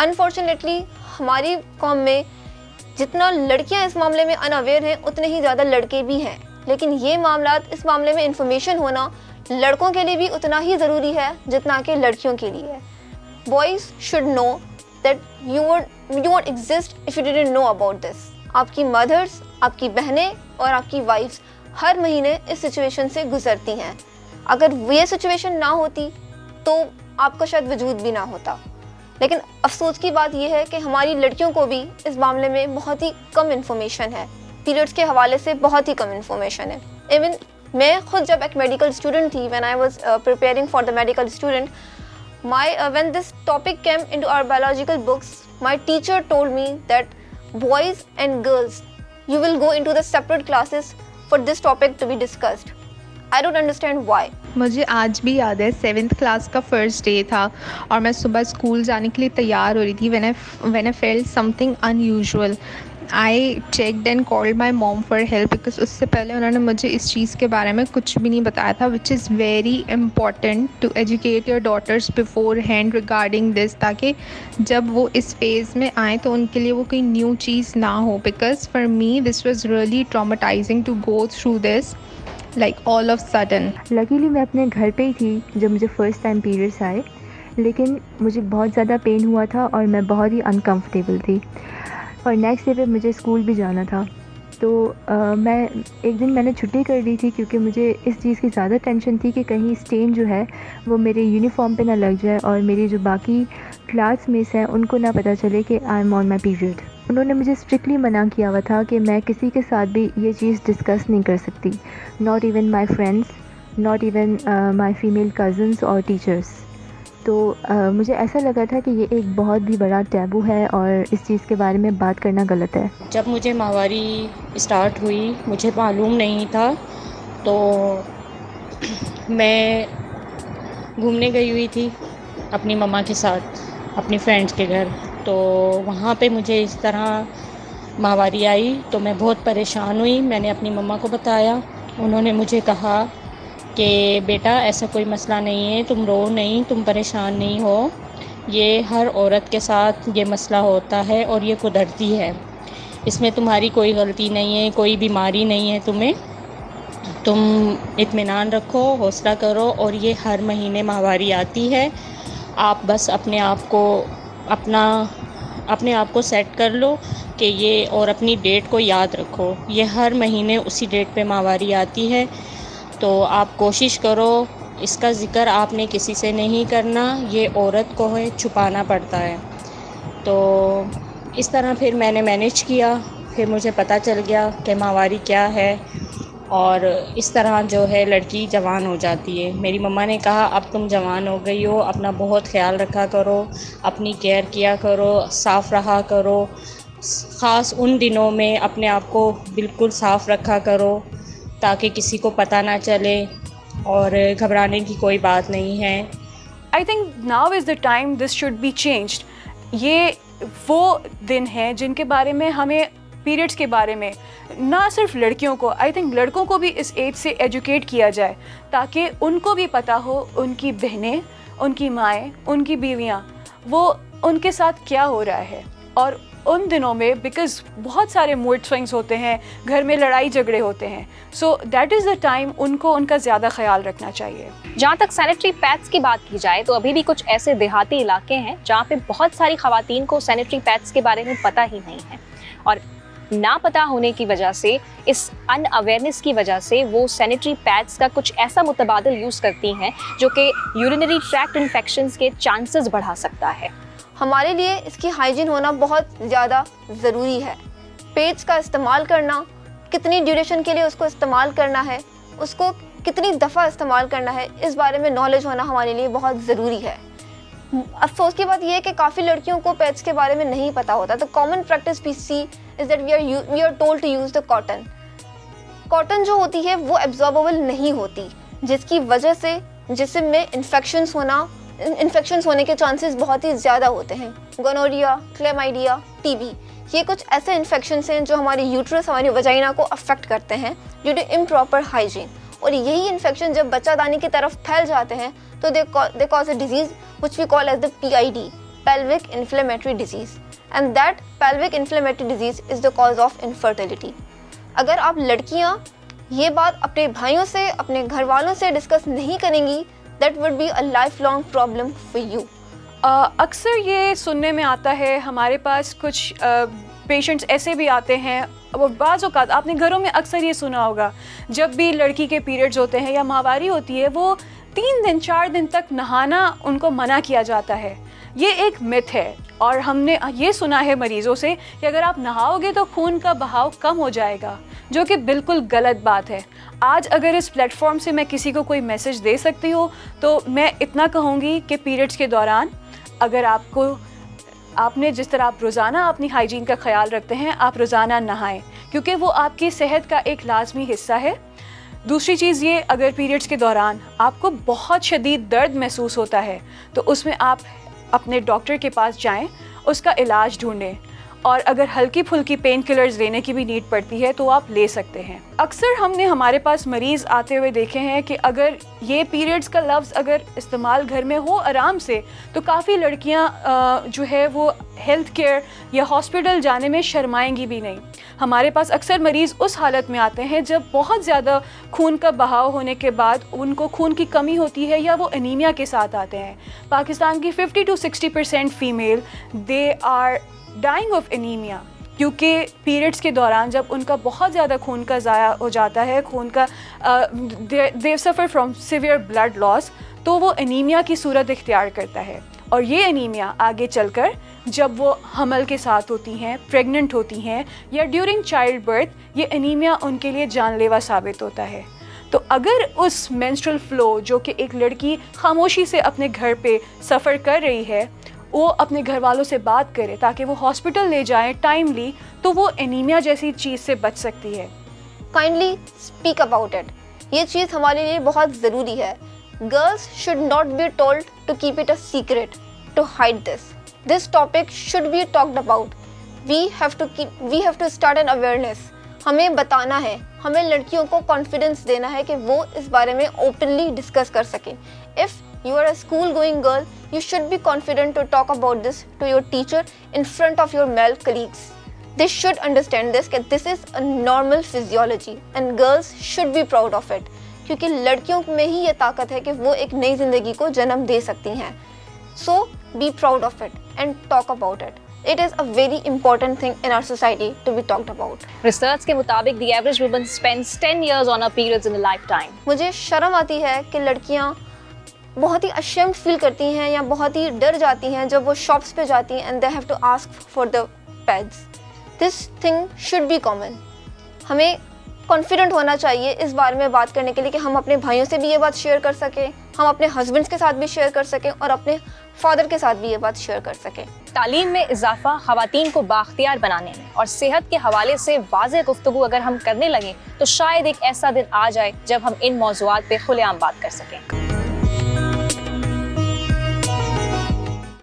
Unfortunately ہماری قوم میں جتنا لڑکیاں اس معاملے میں اناویئر ہیں اتنے ہی زیادہ لڑکے بھی ہیں، لیکن یہ معاملات اس معاملے میں انفارمیشن ہونا لڑکوں کے لیے بھی اتنا ہی ضروری ہے جتنا کہ لڑکیوں کے لیے ہے. Boys should know that you won't exist if you didn't know about this. آپ کی مدرس، آپ کی بہنیں اور آپ کی وائفس ہر مہینے اس سچویشن سے گزرتی ہیں. اگر یہ سچویشن نہ ہوتی تو آپ کا شاید وجود بھی نہ ہوتا. لیکن افسوس کی بات یہ ہے کہ ہماری لڑکیوں کو بھی اس معاملے میں بہت ہی کم انفارمیشن ہے، پیریڈس کے حوالے سے بہت ہی کم انفارمیشن ہے. ایون میں خود جب ایک میڈیکل اسٹوڈنٹ تھی، when I was preparing for the medical student, when this topic came into our biological books, my teacher told me that boys and girls, you will go into the separate classes for this topic to be discussed. I don't understand why. مجھے آج بھی یاد ہے 7th class کا first day تھا اور میں صبح اسکول جانے کے لیے تیار ہو رہی تھی. when I felt something unusual, I checked and called my mom for help because اس سے پہلے انہوں نے مجھے اس چیز کے بارے میں کچھ بھی نہیں بتایا تھا, which is very important to educate your daughters beforehand regarding this, تاکہ جب وہ اس فیز میں آئیں تو ان کے لیے وہ کوئی نیو چیز نہ ہو. because for me this was really traumatizing to go through this like all of sudden. Luckily میں اپنے گھر پہ ہی تھی جب مجھے فرسٹ ٹائم پیریڈس آئے, لیکن مجھے بہت زیادہ پین ہوا تھا اور میں بہت ہی انکمفرٹیبل تھی, اور نیکسٹ ڈے پہ مجھے اسکول بھی جانا تھا. تو ایک دن میں نے چھٹی کر دی تھی کیونکہ مجھے اس چیز کی زیادہ ٹینشن تھی کہ کہیں اسٹین جو ہے وہ میرے یونیفارم پہ نہ لگ جائے اور میری جو باقی کلاس میٹس ہیں ان کو نہ پتہ چلے کہ I am on my period. انہوں نے مجھے اسٹرکٹلی منع کیا ہوا تھا کہ میں کسی کے ساتھ بھی یہ چیز ڈسکس نہیں کر سکتی, not even my friends, not even my female cousins اور ٹیچرس. تو مجھے ایسا لگا تھا کہ یہ ایک بہت بھی بڑا ٹیبو ہے اور اس چیز کے بارے میں بات کرنا غلط ہے. جب مجھے ماہواری اسٹارٹ ہوئی مجھے معلوم نہیں تھا, تو میں گھومنے گئی ہوئی تھی اپنی مما کے ساتھ اپنی فرینڈس کے گھر. تو وہاں پہ مجھے اس طرح ماہواری آئی تو میں بہت پریشان ہوئی. میں نے اپنی مما کو بتایا, انہوں نے مجھے کہا کہ بیٹا ایسا کوئی مسئلہ نہیں ہے, تم رو نہیں, تم پریشان نہیں ہو, یہ ہر عورت کے ساتھ یہ مسئلہ ہوتا ہے اور یہ قدرتی ہے, اس میں تمہاری کوئی غلطی نہیں ہے, کوئی بیماری نہیں ہے تمہیں, تم اطمینان رکھو, حوصلہ کرو, اور یہ ہر مہینے ماہواری آتی ہے, آپ بس اپنے آپ کو سیٹ کر لو کہ یہ, اور اپنی ڈیٹ کو یاد رکھو, یہ ہر مہینے اسی ڈیٹ پہ ماہواری آتی ہے, تو آپ کوشش کرو, اس کا ذکر آپ نے کسی سے نہیں کرنا, یہ عورت کو ہے چھپانا پڑتا ہے. تو اس طرح پھر میں نے مینیج کیا, پھر مجھے پتہ چل گیا کہ ماہواری کیا ہے, اور اس طرح جو ہے لڑکی جوان ہو جاتی ہے. میری مما نے کہا اب تم جوان ہو گئی ہو, اپنا بہت خیال رکھا کرو, اپنی کیئر کیا کرو, صاف رہا کرو, خاص ان دنوں میں اپنے آپ کو بالکل صاف رکھا کرو تاکہ کسی کو پتہ نہ چلے, اور گھبرانے کی کوئی بات نہیں ہے. I think now is the time this should be changed. یہ وہ دن ہیں جن کے بارے میں ہمیں پیریڈس کے بارے میں نہ صرف لڑکیوں کو, آئی تھنک لڑکوں کو بھی اس ایج سے ایجوکیٹ کیا جائے تاکہ ان کو بھی پتہ ہو, ان کی بہنیں, ان کی مائیں, ان کی بیویاں, وہ ان کے ساتھ کیا ہو رہا ہے. اور ان دنوں میں بیکاز بہت سارے موڈ سوئنگس ہوتے ہیں, گھر میں لڑائی جھگڑے ہوتے ہیں, so that is the time ان کو ان کا زیادہ خیال رکھنا چاہیے. جہاں تک سینیٹری پیڈس کی بات کی جائے تو ابھی بھی کچھ ایسے دیہاتی علاقے ہیں جہاں پہ بہت ساری خواتین کو سینیٹری پیڈس کے بارے میں پتہ ہی نہیں ہے, اور نہ پتہ ہونے کی وجہ سے, اس ان اویئرنیس کی وجہ سے وہ سینیٹری پیڈس کا کچھ ایسا متبادل یوز کرتی ہیں جو کہ یورینری ٹریکٹ انفیکشنز کے چانسز بڑھا سکتا ہے. ہمارے لیے اس کی ہائیجین ہونا بہت زیادہ ضروری ہے. پیڈس کا استعمال کرنا, کتنی ڈیوریشن کے لیے اس کو استعمال کرنا ہے, اس کو کتنی دفعہ استعمال کرنا ہے, اس بارے میں نالج ہونا ہمارے لیے بہت ضروری ہے. افسوس کی بات یہ ہے کہ کافی لڑکیوں کو پیڈس کے بارے میں نہیں پتہ ہوتا. تو common practice we see is that we are told to use the cotton. Cotton جو ہوتی ہے وہ ایبزاربیبل نہیں ہوتی, جس کی وجہ سے جسم میں انفیکشنز ہونے کے چانسز بہت ہی زیادہ ہوتے ہیں. گونوریا, کلیمائڈیا, ٹی بی, یہ کچھ ایسے انفیکشنز ہیں جو ہماری یوٹرس, ہماری وجائنا کو افیکٹ کرتے ہیں ڈیو ٹو امپراپر ہائیجین. اور یہی انفیکشن جب بچہ دانی کی طرف پھیل جاتے ہیں تو they cause a disease which we call as the PID, pelvic inflammatory disease, and that pelvic inflammatory disease is the cause of infertility. اگر آپ لڑکیاں یہ بات اپنے بھائیوں سے, اپنے گھر والوں سے ڈسکس نہیں کریں گی, that would be a lifelong problem for you. اکثر یہ سننے میں آتا ہے, ہمارے پاس کچھ پیشنٹس ایسے بھی آتے ہیں, بعض اوقات آپ نے گھروں میں اکثر یہ سنا ہوگا, جب بھی لڑکی کے پیریڈز ہوتے ہیں یا ماہواری ہوتی ہے, وہ 3 دن 4 دن تک نہانا ان کو منع کیا جاتا ہے. یہ ایک متھ ہے, اور ہم نے یہ سنا ہے مریضوں سے کہ اگر آپ نہاؤ گے تو خون کا بہاؤ کم ہو جائے گا, جو کہ بالکل غلط بات ہے. آج اگر اس پلیٹ فارم سے میں کسی کو کوئی میسج دے سکتی ہوں تو میں اتنا کہوں گی کہ پیریڈز کے دوران اگر آپ نے جس طرح آپ روزانہ اپنی ہائیجین کا خیال رکھتے ہیں, آپ روزانہ نہائیں, کیونکہ وہ آپ کی صحت کا ایک لازمی حصہ ہے. دوسری چیز یہ, اگر پیریڈز کے دوران آپ کو بہت شدید درد محسوس ہوتا ہے تو اس میں آپ اپنے ڈاکٹر کے پاس جائیں, اس کا علاج ڈھونڈیں, اور اگر ہلکی پھلکی پین کلرز لینے کی بھی نیڈ پڑتی ہے تو آپ لے سکتے ہیں. اکثر ہم نے ہمارے پاس مریض آتے ہوئے دیکھے ہیں کہ اگر یہ پیریڈز کا لفظ اگر استعمال گھر میں ہو آرام سے, تو کافی لڑکیاں جو ہے وہ ہیلتھ کیئر یا ہاسپٹل جانے میں شرمائیں گی بھی نہیں. ہمارے پاس اکثر مریض اس حالت میں آتے ہیں جب بہت زیادہ خون کا بہاؤ ہونے کے بعد ان کو خون کی کمی ہوتی ہے یا وہ انیمیا کے ساتھ آتے ہیں. پاکستان کی 50 to 60% female they are dying of anaemia, کیونکہ پیریڈز کے دوران جب ان کا بہت زیادہ خون کا ضائع ہو جاتا ہے, خون کا دے سفر فرام سیویئر بلڈ لاس, تو وہ انیمیا کی صورت اختیار کرتا ہے. اور یہ انیمیا آگے چل کر جب وہ حمل کے ساتھ ہوتی ہیں, پریگننٹ ہوتی ہیں, یا ڈیورنگ چائلڈ برتھ, یہ انیمیا ان کے لیے جان لیوا ثابت ہوتا ہے. تو اگر اس مینسٹرل فلو جو کہ ایک لڑکی خاموشی سے اپنے گھر پہ سفر کر رہی ہے, وہ اپنے گھر والوں سے بات کرے تاکہ وہ ہاسپٹل لے جائیں ٹائملی, تو وہ انیمیا جیسی چیز سے بچ سکتی ہے. Kindly speak about it. یہ چیز ہمارے لیے بہت ضروری ہے. Girls should not be told to keep it a secret, to hide this. This topic should be talked about. We have to start an awareness. ہمیں بتانا ہے, ہمیں لڑکیوں کو کانفیڈنس دینا ہے کہ وہ اس بارے میں اوپنلی ڈسکس کر سکیں. If you are a school going girl, you should be confident to talk about this to your teacher in front of your male colleagues. They should understand this, that this is a normal physiology and girls should be proud of it. کیونکہ لڑکیوں میں ہی یہ طاقت ہے کہ وہ ایک نئی زندگی کو جنم دے سکتی ہیں. So be proud of it and talk about it. It is a very important thing in our society to be talked about. Research کے مطابق the average woman spends 10 years on her periods in a lifetime. مجھے شرم آتی ہے کہ لڑکیاں بہت ہی ashamed فیل کرتی ہیں یا بہت ہی ڈر جاتی ہیں جب وہ شاپس پہ جاتی ہیں and they have to ask for the pads. This thing should be common. ہمیں کانفیڈنٹ ہونا چاہیے اس بارے میں بات کرنے کے لیے کہ ہم اپنے بھائیوں سے بھی یہ بات شیئر کر سکیں, ہم اپنے ہسبینڈس کے ساتھ بھی شیئر کر سکیں, اور اپنے فادر کے ساتھ بھی یہ بات شیئر کر سکیں. تعلیم میں اضافہ خواتین کو بااختیار بنانے میں اور صحت کے حوالے سے واضح گفتگو اگر ہم کرنے لگیں تو شاید ایک ایسا دن آ جائے جب ہم ان موضوعات پہ کھلے عام بات کر سکیں.